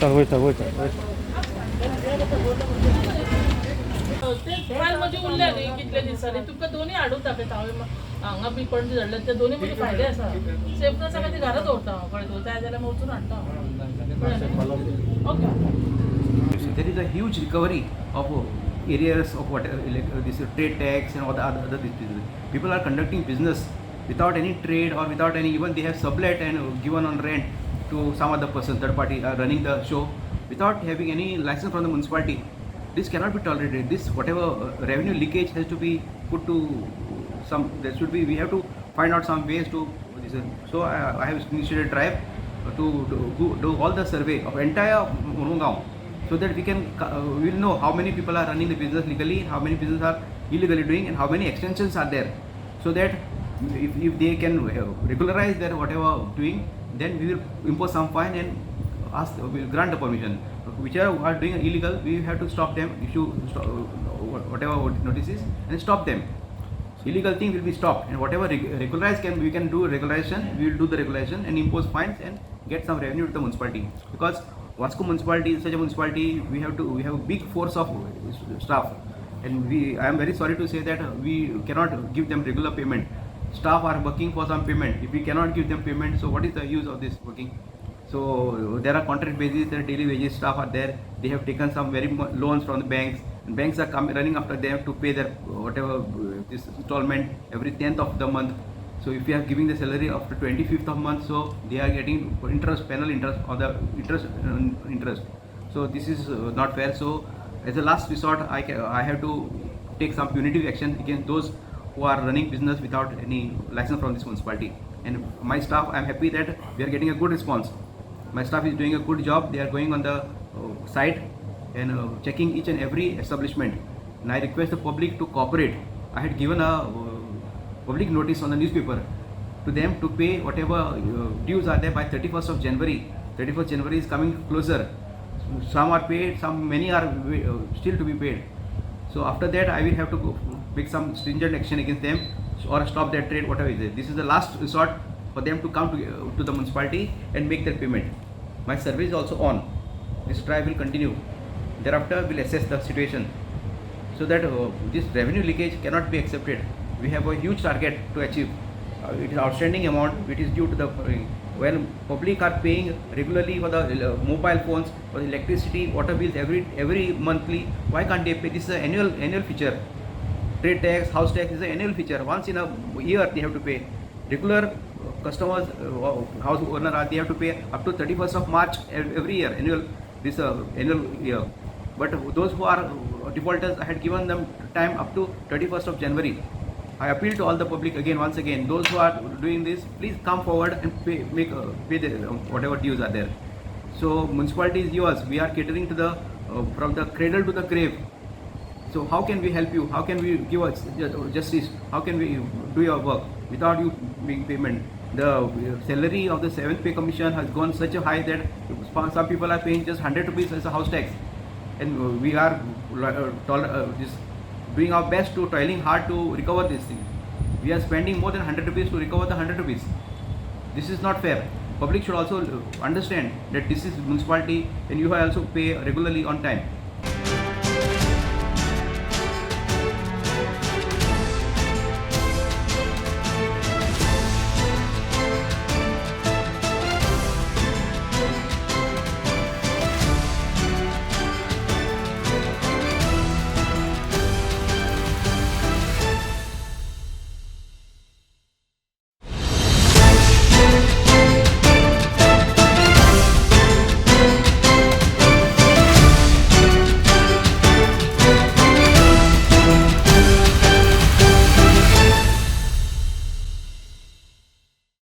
चल वय चल ते फायल म्हणजे उरले न्ही कितले दिसांनी तुमकां दोन्ही हाडून दाखयता हांगा बी पणजे धरले ते दोन्ही म्हणजे फायदे आसा सेफनेस सगळ्या ती घरात दवरता हांव कळ्ळें जाय जाल्यार वचून हाडटा okay. There is a huge recovery of areas of whatever like this trade tax and all the other things. People are conducting business without any trade or without any, even they have sublet and given on rent to some other person, third party running the show without having any license from the municipality. This cannot be tolerated. This whatever revenue leakage has to be put to some. There should be. We have to find out some ways to. So I have initiated a drive to do all the survey of entire Murungaon, so that we will know how many people are running the business legally, how many businesses are illegally doing, and how many extensions are there. So that if they can regularize their whatever doing, then we will impose some fine and we will grant the permission. Whichever are doing illegal, we have to stop them, issue whatever notices and stop them. Illegal thing will be stopped, and whatever regularized we can do regularization, we will do the regulation and impose fines and get some revenue to the municipality. Because Vasco municipality is such a municipality, we have a big force of staff, and I am very sorry to say that we cannot give them regular payment. Staff are working for some payment. If we cannot give them payment, so what is the use of this working? So there are contract basis, there are daily wages staff are there. They have taken some very loans from the banks, and banks are running after them to pay their whatever this installment every 10th of the month. So if you are giving the salary after 25th of month, so they are getting interest, penal interest, or the interest. So this is not fair. So as a last resort, I have to take some punitive action against those who are running business without any license from this municipality. And my staff, I am happy that we are getting a good response. My staff is doing a good job. They are going on the site and checking each and every establishment. And I request the public to cooperate. I had given a public notice on the newspaper to them to pay whatever dues are there by 31st of January. 31st January is coming closer. Some are paid, many are still to be paid. So after that, I will have to make some stringent action against them or stop their trade, whatever is there. This is the last resort for them to come to the municipality and make their payment. My survey is also on. This drive will continue. Thereafter, we'll assess the situation, so that this revenue leakage cannot be accepted. We have a huge target to achieve. It is outstanding amount. It is due to the when public are paying regularly for the mobile phones, for the electricity, water bills every monthly. Why can't they pay? This is an annual feature. Trade tax, house tax is an annual feature. Once in a year they have to pay. Regular customers, house owner, they have to pay up to 31st of March every year. Annual year. But those who are defaulters, I had given them time up to 31st of January. I appeal to all the public once again. Those who are doing this, please come forward and pay the, whatever dues are there. So municipality is yours. We are catering to the from the cradle to the grave. So how can we help you? How can we give us justice? How can we do your work without you being payment? The salary of the 7th pay commission has gone such a high that some people are paying just 100 rupees as a house tax, and we are doing our best to toiling hard to recover this thing. We are spending more than 100 rupees to recover the 100 rupees. This is not fair. Public should also understand that this is municipality and you have also pay regularly on time.